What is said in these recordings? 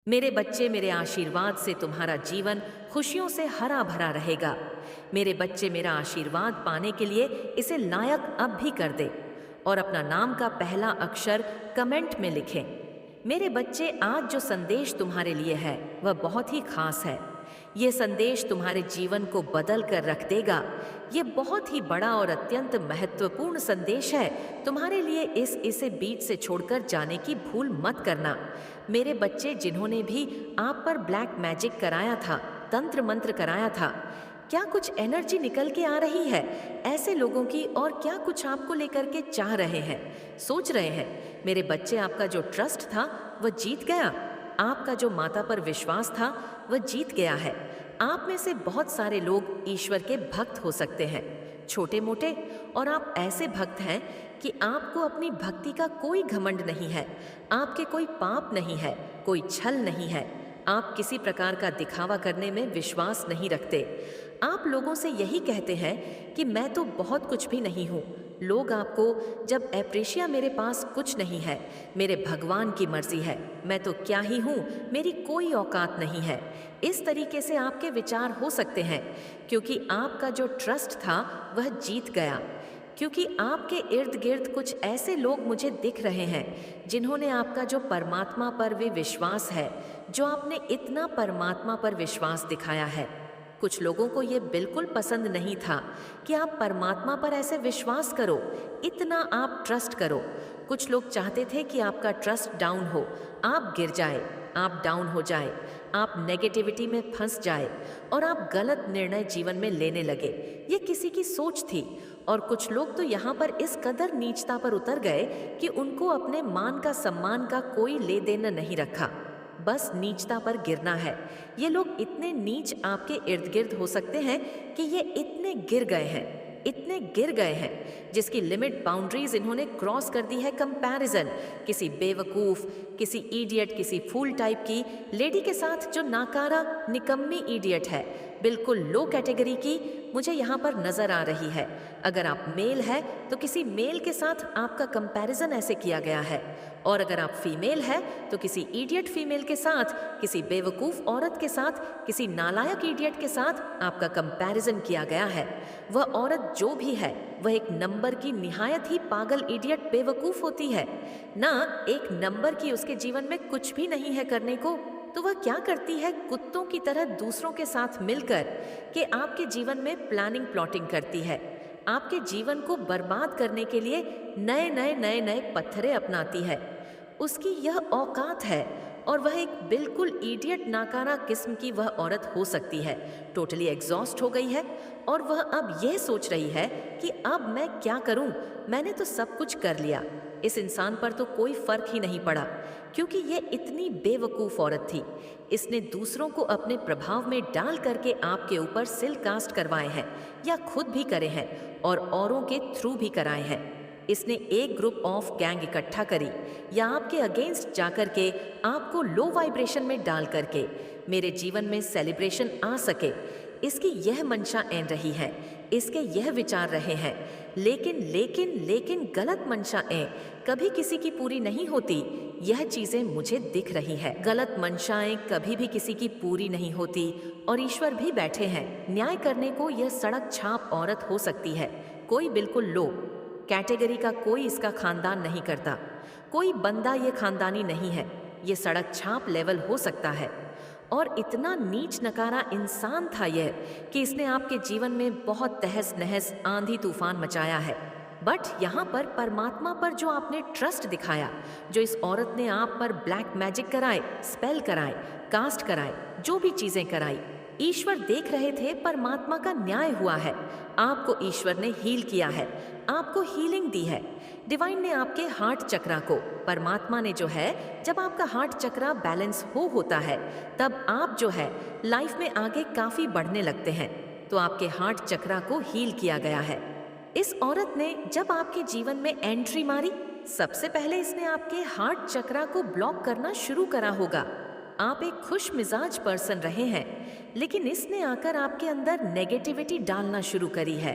मेरे बच्चे, मेरे आशीर्वाद से तुम्हारा जीवन खुशियों से हरा भरा रहेगा। मेरे बच्चे, मेरा आशीर्वाद पाने के लिए इसे लायक अब भी कर दे और अपना नाम का पहला अक्षर कमेंट में लिखें। मेरे बच्चे, आज जो संदेश तुम्हारे लिए है वह बहुत ही खास है। ये संदेश तुम्हारे जीवन को बदल कर रख देगा। ये बहुत ही बड़ा और अत्यंत महत्वपूर्ण संदेश है तुम्हारे लिए। इसे बीच से छोड़कर जाने की भूल मत करना। मेरे बच्चे, जिन्होंने भी आप पर ब्लैक मैजिक कराया था, तंत्र मंत्र कराया था, क्या कुछ एनर्जी निकल के आ रही है ऐसे लोगों की? और क्या कुछ आपको लेकर के चाह रहे हैं, सोच रहे हैं? मेरे बच्चे, आपका जो ट्रस्ट था वह जीत गया। आपका जो माता पर विश्वास था वह जीत गया है। आप में से बहुत सारे लोग ईश्वर के भक्त हो सकते हैं, छोटे मोटे, और आप ऐसे भक्त हैं कि आपको अपनी भक्ति का कोई घमंड नहीं है। आपके कोई पाप नहीं है, कोई छल नहीं है। आप किसी प्रकार का दिखावा करने में विश्वास नहीं रखते। आप लोगों से यही कहते हैं कि मैं तो बहुत कुछ भी नहीं हूँ। लोग आपको जब एप्रिशिया, मेरे पास कुछ नहीं है, मेरे भगवान की मर्जी है, मैं तो क्या ही हूँ, मेरी कोई औकात नहीं है। इस तरीके से आपके विचार हो सकते हैं, क्योंकि आपका जो ट्रस्ट था वह जीत गया। क्योंकि आपके इर्द गिर्द कुछ ऐसे लोग मुझे दिख रहे हैं जिन्होंने आपका जो परमात्मा पर भी विश्वास है, जो आपने इतना परमात्मा पर विश्वास दिखाया है, कुछ लोगों को ये बिल्कुल पसंद नहीं था कि आप परमात्मा पर ऐसे विश्वास करो, इतना आप ट्रस्ट करो। कुछ लोग चाहते थे कि आपका ट्रस्ट डाउन हो, आप गिर जाए, आप डाउन हो जाए, आप नेगेटिविटी में फंस जाए और आप गलत निर्णय जीवन में लेने लगे। ये किसी की सोच थी। और कुछ लोग तो यहाँ पर इस कदर नीचता पर उतर गए कि उनको अपने मान का, सम्मान का कोई ले देना नहीं रखा, बस नीचता पर गिरना है। ये लोग इतने नीच आपके इर्द गिर्द हो सकते हैं कि ये इतने गिर गए हैं, इतने गिर गए हैं, जिसकी लिमिट, बाउंड्रीज इन्होंने क्रॉस कर दी है। कंपैरिजन, किसी बेवकूफ़, किसी इडियट, किसी फूल टाइप की लेडी के साथ जो नाकारा, निकम्मी इडियट है, बिल्कुल लो कैटेगरी की, मुझे यहाँ पर नज़र आ रही है। अगर आप मेल है तो किसी मेल के साथ आपका कंपैरिजन ऐसे किया गया है, और अगर आप फीमेल है तो किसी इडियट फीमेल के साथ, किसी बेवकूफ़ औरत के साथ, किसी नालायक इडियट के साथ आपका कंपैरिजन किया गया है। वह औरत जो भी है वह एक नंबर की निहायत ही पागल, इडियट, बेवकूफ़ होती है ना। एक नंबर की उसके जीवन में कुछ भी नहीं है करने को, तो वह क्या करती है? कुत्तों की तरह दूसरों के साथ मिलकर कि आपके जीवन में प्लानिंग, प्लॉटिंग करती है। आपके जीवन को बर्बाद करने के लिए नए नए पत्थरे अपनाती है। उसकी यह औकात है, और वह एक बिल्कुल इडियट, नाकारा किस्म की वह औरत हो सकती है। टोटली एग्जॉस्ट हो गई है और वह अब यह सोच रही है कि अब मैं क्या करूं? मैंने तो सब कुछ कर लिया, इस इंसान पर तो कोई फर्क ही नहीं पड़ा, क्योंकि ये इतनी बेवकूफ़ औरत थी। इसने दूसरों को अपने प्रभाव में डाल करके आपके ऊपर सिल कास्ट करवाए हैं, या खुद भी करे हैं और औरों के थ्रू भी कराए हैं। इसने एक ग्रुप ऑफ गैंग इकट्ठा करी, या आपके अगेंस्ट जाकर के आपको लो वाइब्रेशन में डाल करके मेरे जीवन में सेलिब्रेशन आ सके, इसकी यह मंशा एन रही है, इसके यह विचार रहे हैं। लेकिन गलत मंशाएं कभी किसी की पूरी नहीं होती। यह चीजें मुझे दिख रही है। गलत मंशाएं कभी भी किसी की पूरी नहीं होती, और ईश्वर भी बैठे हैं न्याय करने को। यह सड़क छाप औरत हो सकती है, कोई बिल्कुल लो कैटेगरी का कोई इसका खानदान नहीं करता, कोई बंदा ये खानदानी नहीं है, ये सड़क छाप लेवल हो सकता है। और इतना नीच, नकारा इंसान था यह कि इसने आपके जीवन में बहुत तहस नहस, आंधी तूफान मचाया है। बट यहाँ पर परमात्मा पर जो आपने ट्रस्ट दिखाया, जो इस औरत ने आप पर ब्लैक मैजिक कराए, स्पेल कराए, कास्ट कराए, जो भी चीजें कराई, ईश्वर देख रहे थे। परमात्मा का न्याय हुआ है। आपको ईश्वर ने हील किया है, आपको हीलिंग दी है। डिवाइन ने आपके हार्ट चक्रा को, परमात्मा ने जो है, जब आपका हार्ट चक्रा बैलेंस होता है, तब आप जो है लाइफ में आगे काफी बढ़ने लगते हैं। तो आपके हार्ट चक्रा को हील किया गया है। इस औरत ने जब आपके जीवन में एंट्री मारी, सबसे पहले इसने आपके हार्ट चक्रा को ब्लॉक करना शुरू करा होगा। आप एक खुश मिजाज पर्सन रहे हैं, लेकिन इसने आकर आपके अंदर नेगेटिविटी डालना शुरू करी है।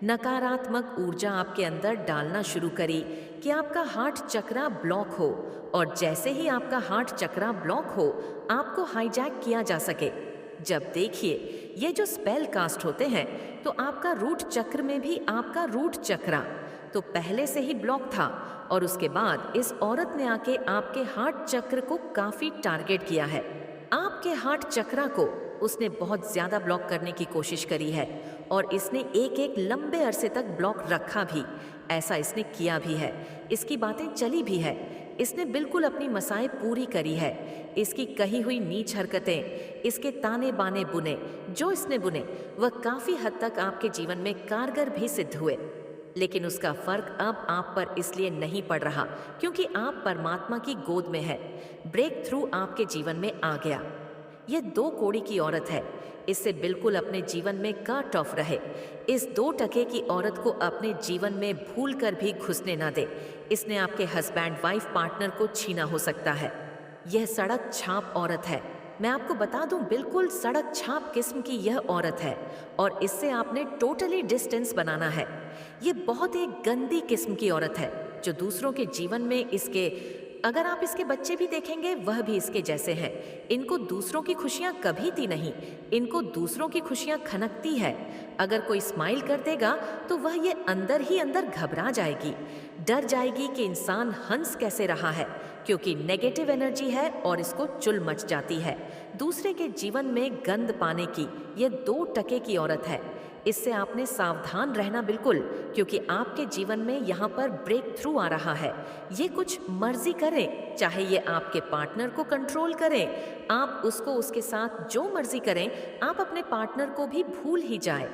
नकारात्मक ऊर्जा आपके अंदर डालना शुरू करी कि आपका हार्ट चक्रा ब्लॉक हो, और जैसे ही आपका हार्ट चक्रा ब्लॉक हो, आपको हाईजैक किया जा सके। जब देखिए ये जो स्पेल कास्ट होते हैं, तो आपका रूट चक्र में भी आपका रूट चक्रा तो पहले से ही ब्लॉक था, और उसके बाद इस औरत ने आके आपके हार्ट चक्र को काफी टारगेट किया है। आपके हार्ट चक्रा को उसने बहुत ज्यादा ब्लॉक करने की कोशिश करी है, और इसने एक एक लंबे अरसे तक ब्लॉक रखा भी। ऐसा इसने किया भी है, इसकी बातें चली भी है, इसने बिल्कुल अपनी मसाएं पूरी करी है। इसकी कही हुई नीच हरकतें, इसके ताने बाने बुने जो इसने बुने, वह काफी हद तक आपके जीवन में कारगर भी सिद्ध हुए। लेकिन उसका फर्क अब आप पर इसलिए नहीं पड़ रहा क्योंकि आप परमात्मा की गोद में है। ब्रेक थ्रू आपके जीवन में आ गया। ये 2 कौड़ी की औरत है, इससे बिल्कुल अपने जीवन में कट ऑफ रहे। इस 2 टके की औरत को अपने जीवन में भूल कर भी घुसने ना दे। इसने आपके हस्बैंड वाइफ पार्टनर को छीना हो सकता है। यह सड़क छाप औरत है। मैं आपको बता दूं, बिल्कुल सड़क छाप किस्म की यह औरत है, और इससे आपने टोटली डिस्टेंस बनाना है। ये बहुत एक गंदी किस्म की औरत है जो दूसरों के जीवन में इसके, अगर आप इसके बच्चे भी देखेंगे वह भी इसके जैसे हैं। इनको दूसरों की खुशियां कभी थी नहीं, इनको दूसरों की खुशियां खनकती है। अगर कोई स्माइल कर देगा तो वह ये अंदर ही अंदर घबरा जाएगी, डर जाएगी कि इंसान हंस कैसे रहा है, क्योंकि नेगेटिव एनर्जी है और इसको चुल मच जाती है। दूसरे के जीवन में गंद पाने की ये 2 टके की औरत है। इससे आपने सावधान रहना बिल्कुल, क्योंकि आपके जीवन में यहाँ पर ब्रेक थ्रू आ रहा है। ये कुछ मर्जी करें, चाहे ये आपके पार्टनर को कंट्रोल करें, आप उसको उसके साथ जो मर्जी करें, आप अपने पार्टनर को भी भूल ही जाए।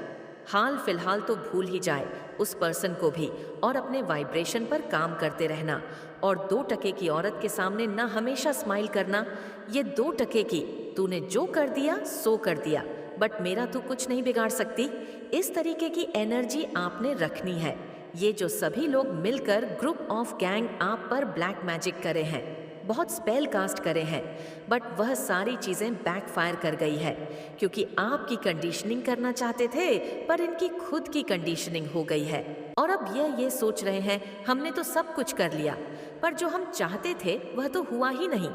हाल फिलहाल तो भूल ही जाए उस पर्सन को भी, और अपने वाइब्रेशन पर काम करते रहना। और 2 टके की औरत के सामने ना हमेशा स्माइल करना। ये 2 टके की, तूने जो कर दिया सो कर दिया, बट मेरा तू कुछ नहीं बिगाड़ सकती, इस तरीके की एनर्जी आपने रखनी है। ये जो सभी लोग मिलकर ग्रुप ऑफ गैंग आप पर ब्लैक मैजिक करे हैं, बहुत स्पेल कास्ट करे हैं, बट वह सारी चीजें बैकफायर कर गई है, क्योंकि आपकी कंडीशनिंग करना चाहते थे पर इनकी खुद की कंडीशनिंग हो गई है। और अब ये सोच रहे हैं हमने तो सब कुछ कर लिया, पर जो हम चाहते थे वह तो हुआ ही नहीं।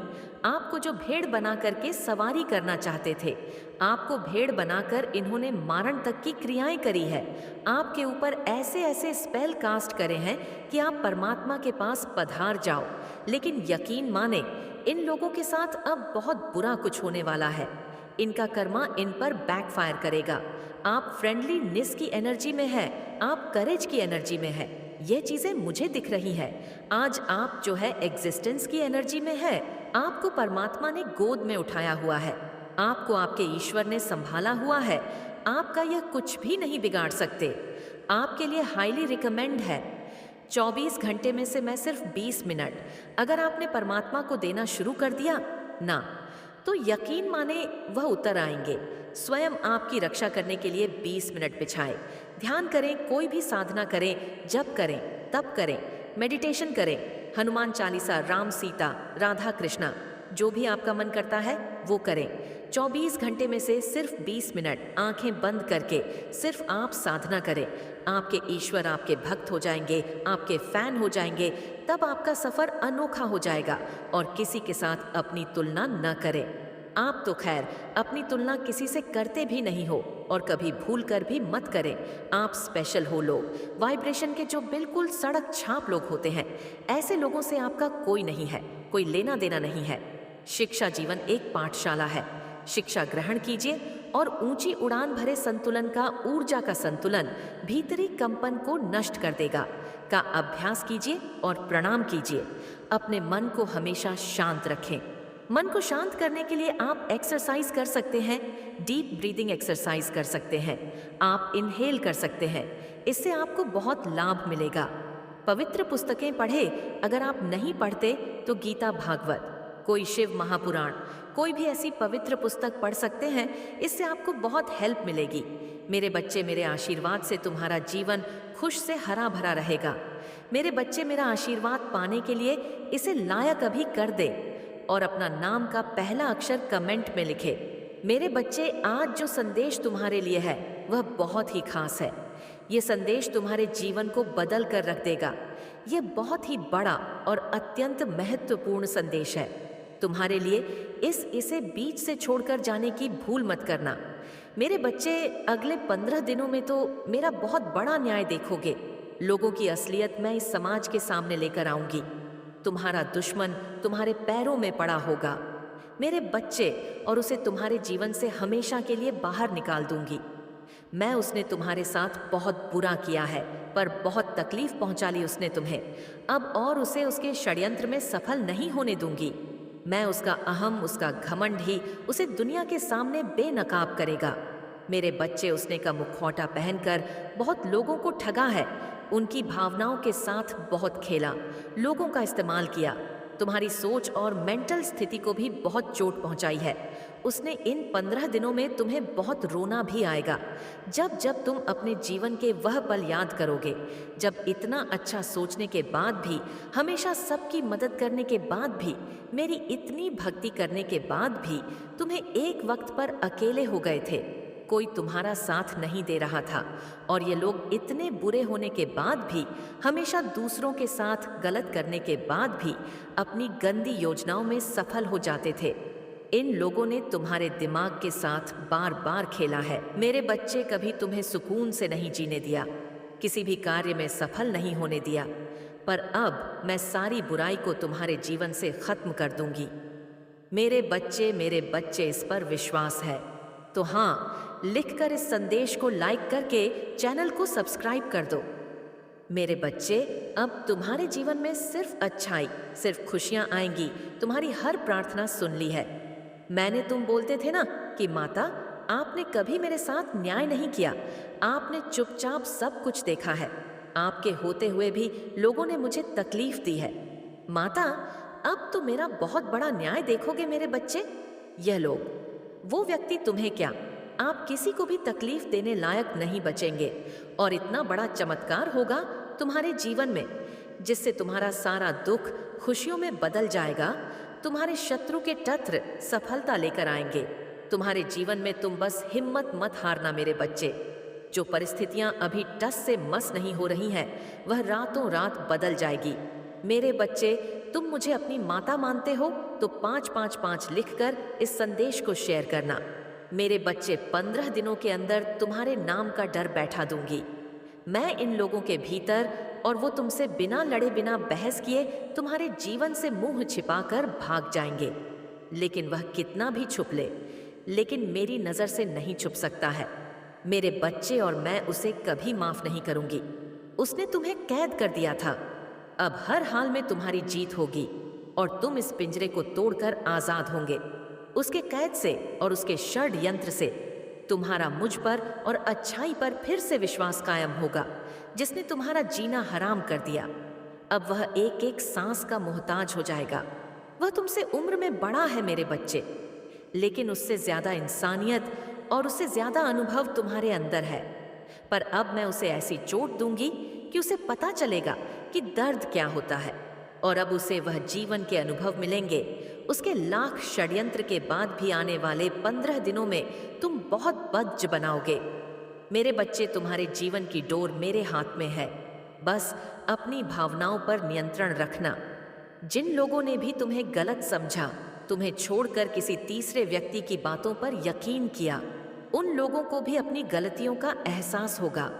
आपको जो भेड़ बना करके सवारी करना चाहते थे, आपको भेड़ बनाकर इन्होंने मारण तक की क्रियाएं करी है। आपके ऊपर ऐसे ऐसे स्पेल कास्ट करे हैं कि आप परमात्मा के पास पधार जाओ। लेकिन यकीन माने, इन लोगों के साथ अब बहुत बुरा कुछ होने वाला है। इनका कर्मा इन पर बैकफायर करेगा। आप फ्रेंडलीनेस की एनर्जी में है, आप करेज की एनर्जी में है, ये चीजें मुझे दिख रही है। आज आप जो है एग्जिस्टेंस की एनर्जी में है। आपको परमात्मा ने गोद में उठाया हुआ है, आपको आपके ईश्वर ने संभाला हुआ है। आपका यह कुछ भी नहीं बिगाड़ सकते। आपके लिए हाईली रिकमेंड है 24 घंटे में से मैं सिर्फ 20 मिनट अगर आपने परमात्मा को देना शुरू कर दिया ना, तो यकीन माने वह उतर आएंगे। स्वयं आपकी रक्षा करने के लिए 20 मिनट बिछाएं, ध्यान करें, कोई भी साधना करें, जप करें, तप करें, मेडिटेशन करें, हनुमान चालीसा, राम सीता, राधा कृष्णा, जो भी आपका मन करता है वो करें। 24 घंटे में से सिर्फ 20 मिनट आंखें बंद करके सिर्फ आप साधना करें। आपके ईश्वर आपके भक्त हो जाएंगे, आपके फैन हो जाएंगे। तब आपका सफर अनोखा हो जाएगा। और किसी के साथ अपनी तुलना न करें। आप तो खैर अपनी तुलना किसी से करते भी नहीं हो, और कभी भूल कर भी मत करें। आप स्पेशल हो लोग। वाइब्रेशन के जो बिल्कुल सड़क छाप लोग होते हैं, ऐसे लोगों से आपका कोई नहीं है, कोई लेना देना नहीं है। शिक्षा जीवन एक पाठशाला है। शिक्षा ग्रहण कीजिए और ऊंची उड़ान भरे संतुलन का, ऊर्जा का संतुलन भीतरी कंपन को नष्ट कर देगा का अभ्यास कीजिए और प्रणाम कीजिए। अपने मन को हमेशा शांत रखें। मन को शांत करने के लिए आप एक्सरसाइज कर सकते हैं, डीप ब्रीदिंग एक्सरसाइज कर सकते हैं, आप इनहेल कर सकते हैं। इससे आपको बहुत लाभ मिलेगा। पवित्र पुस्तकें पढ़े, अगर आप नहीं पढ़ते तो गीता, भागवत, कोई शिव महापुराण, कोई भी ऐसी पवित्र पुस्तक पढ़ सकते हैं। इससे आपको बहुत हेल्प मिलेगी। मेरे बच्चे, मेरे आशीर्वाद से तुम्हारा जीवन खुश से हरा भरा रहेगा। मेरे बच्चे, मेरा आशीर्वाद पाने के लिए इसे लायक अभी कर दे। और अपना नाम का पहला अक्षर कमेंट में लिखे। मेरे बच्चे, आज जो संदेश तुम्हारे लिए है वह बहुत ही खास है। ये संदेश तुम्हारे जीवन को बदल कर रख देगा। ये बहुत ही बड़ा और अत्यंत महत्वपूर्ण संदेश है तुम्हारे लिए। इसे बीच से छोड़कर जाने की भूल मत करना। मेरे बच्चे, अगले 15 दिनों में तो मेरा बहुत बड़ा न्याय देखोगे। लोगों की असलियत मैं इस समाज के सामने लेकर आऊंगी। तुम्हारा दुश्मन तुम्हारे पैरों में पड़ा होगा मेरे बच्चे, और उसे तुम्हारे जीवन से हमेशा के लिए बाहर निकाल दूंगी। मैं उसने तुम्हारे साथ बहुत बुरा किया है, पर बहुत तकलीफ पहुंचा ली उसने तुम्हें। अब और उसे उसके षड्यंत्र में सफल नहीं होने दूंगी। मैं उसका अहम, उसका घमंड ही उसे दुनिया के सामने बेनकाब करेगा। मेरे बच्चे, उसने का मुखौटा पहनकर बहुत लोगों को ठगा है, उनकी भावनाओं के साथ बहुत खेला, लोगों का इस्तेमाल किया, तुम्हारी सोच और मेंटल स्थिति को भी बहुत चोट पहुंचाई है। उसने इन 15 दिनों में तुम्हें बहुत रोना भी आएगा, जब जब तुम अपने जीवन के वह पल याद करोगे, जब इतना अच्छा सोचने के बाद भी, हमेशा सबकी मदद करने के बाद भी, मेरी इतनी भक्ति करने के बाद भी तुम्हें एक वक्त पर अकेले हो गए थे। कोई तुम्हारा साथ नहीं दे रहा था, और ये लोग इतने बुरे होने के बाद भी, हमेशा दूसरों के साथ गलत करने के बाद भी अपनी गंदी योजनाओं में सफल हो जाते थे। इन लोगों ने तुम्हारे दिमाग के साथ बार बार खेला है। मेरे बच्चे, कभी तुम्हें सुकून से नहीं जीने दिया, किसी भी कार्य में सफल नहीं होने दिया, पर अब मैं सारी बुराई को तुम्हारे जीवन से खत्म कर दूंगी। मेरे बच्चे, इस पर विश्वास है तो हाँ, लिखकर इस संदेश को लाइक करके चैनल को सब्सक्राइब कर दो। मेरे बच्चे, अब तुम्हारे जीवन में सिर्फ अच्छाई, सिर्फ खुशियां आएंगी। तुम्हारी हर प्रार्थना सुन ली है। मैंने, तुम बोलते थे ना कि माता, आपने कभी मेरे साथ न्याय नहीं किया, आपने चुपचाप सब कुछ देखा है, आपके होते हुए भी लोगों ने मुझे तकलीफ दी है। माता, अब तो मेरा बहुत बड़ा न्याय देखोगे मेरे बच्चे। यह लोग, वो व्यक्ति तुम्हें क्या, आप किसी को भी तकलीफ देने लायक नहीं बचेंगे, और इतना बड़ा चमत्कार होगा तुम्हारे जीवन में, जिससे तुम्हारा सारा दुख खुशियों में बदल जाएगा। तुम्हारे शत्रु के टत्र सफलता लेकर आएंगे तुम्हारे जीवन में। तुम बस हिम्मत मत हारना मेरे बच्चे। जो परिस्थितियां अभी टस से मस नहीं हो रही हैं, वह रातों रात बदल जाएगी। मेरे बच्चे, तुम मुझे अपनी माता मानते हो तो 555 लिखकर इस संदेश को शेयर करना। मेरे बच्चे, 15 दिनों के अंदर तुम्हारे नाम का डर बैठा दूंगी मैं इन लोगों के भीतर, और वो तुमसे बिना लड़े, बिना बहस किए तुम्हारे जीवन से मुंह छिपाकर भाग जाएंगे। लेकिन वह कितना भी छुप ले, लेकिन मेरी नज़र से नहीं छुप सकता है मेरे बच्चे, और मैं उसे कभी माफ नहीं करूंगी। उसने तुम्हें कैद कर दिया था, अब हर हाल में तुम्हारी जीत होगी, और तुम इस पिंजरे को तोड़कर आजाद होंगे उसके कैद से और उसके षड्यंत्र से। तुम्हारा मुझ पर और अच्छाई पर फिर से विश्वास कायम होगा, जिसने तुम्हारा जीना हराम कर दिया। अब वह एक एक सांस का मोहताज हो जाएगा। वह तुमसे उम्र में बड़ा है मेरे बच्चे, लेकिन उससे ज्यादा इंसानियत और उससे ज्यादा अनुभव तुम्हारे अंदर है। पर अब मैं उसे ऐसी चोट दूंगी कि उसे पता चलेगा कि दर्द क्या होता है, और अब उसे वह जीवन के अनुभव मिलेंगे। उसके लाख षड्यंत्र के बाद भी आने वाले 15 दिनों में तुम बहुत बज्ज बनाओगे मेरे बच्चे। तुम्हारे जीवन की डोर मेरे हाथ में है, बस अपनी भावनाओं पर नियंत्रण रखना। जिन लोगों ने भी तुम्हें गलत समझा, तुम्हें छोड़कर किसी तीसरे व्यक्ति की बातों पर यकीन किया, उन लोगों को भी अपनी गलतियों का एहसास होगा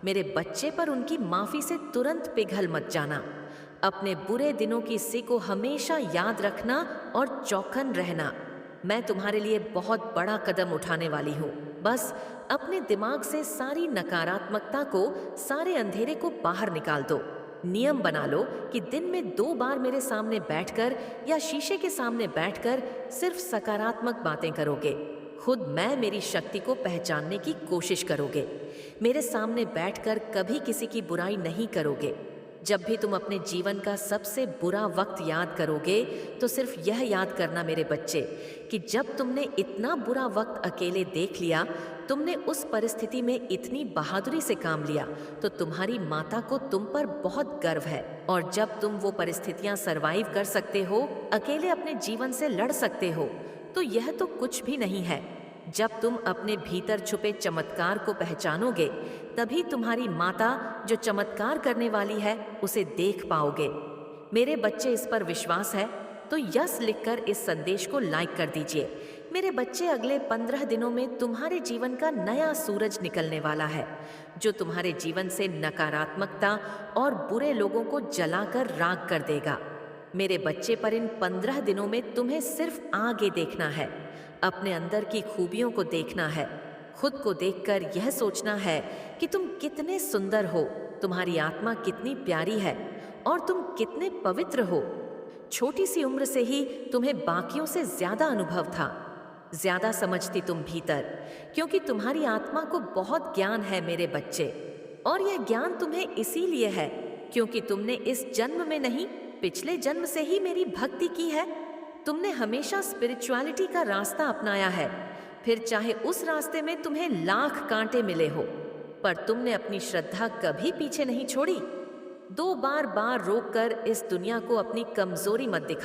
मेरे बच्चे। पर उनकी माफी से तुरंत पिघल मत जाना। अपने बुरे दिनों की सी को हमेशा याद रखना और चौकन रहना। मैं तुम्हारे लिए बहुत बड़ा कदम उठाने वाली हूँ। बस अपने दिमाग से सारी नकारात्मकता को, सारे अंधेरे को बाहर निकाल दो। नियम बना लो कि दिन में 2 बार मेरे सामने बैठकर या शीशे के सामने बैठकर सिर्फ सकारात्मक बातें करोगे। खुद मैं मेरी शक्ति को पहचानने की कोशिश करोगे। मेरे सामने बैठकर कभी किसी की बुराई नहीं करोगे। जब भी तुम अपने जीवन का सबसे बुरा वक्त याद करोगे तो सिर्फ यह याद करना मेरे बच्चे कि जब तुमने इतना बुरा वक्त अकेले देख लिया, तुमने उस परिस्थिति में इतनी बहादुरी से काम लिया, तो तुम्हारी माता को तुम पर बहुत गर्व है। और जब तुम वो परिस्थितियां सरवाइव कर सकते हो, अकेले अपने जीवन से लड़ सकते हो, तो यह तो कुछ भी नहीं है। जब तुम अपने भीतर छुपे चमत्कार को पहचानोगे, तभी तुम्हारी माता जो चमत्कार करने वाली है उसे देख पाओगे। मेरे बच्चे, इस पर विश्वास है तो यस लिखकर इस संदेश को लाइक कर दीजिए। मेरे बच्चे, अगले 15 दिनों में तुम्हारे जीवन का नया सूरज निकलने वाला है, जो तुम्हारे जीवन से नकारात्मकता और बुरे लोगों को जलाकर राख कर देगा। मेरे बच्चे, पर इन 15 दिनों में तुम्हें सिर्फ आगे देखना है, अपने अंदर की खूबियों को देखना है, खुद को देखकर यह सोचना है कि तुम कितने सुंदर हो, तुम्हारी आत्मा कितनी प्यारी है और तुम कितने पवित्र हो। छोटी सी उम्र से ही तुम्हें बाकियों से ज्यादा अनुभव था, ज्यादा समझती तुम भीतर, क्योंकि तुम्हारी आत्मा को बहुत ज्ञान है मेरे बच्चे। और यह ज्ञान तुम्हें इसीलिए है क्योंकि तुमने इस जन्म में नहीं, पिछले जन्म से ही मेरी भक्ति की है। तुमने हमेशा स्पिरिचुअलिटी का रास्ता अपनाया है, फिर चाहे उस रास्ते में तुम्हें लाख कांटे मिले हो, पर तुमने अपनी श्रद्धा कभी पीछे नहीं छोड़ी। 2 बार रोककर इस दुनिया को अपनी कमजोरी मत दिखाओ।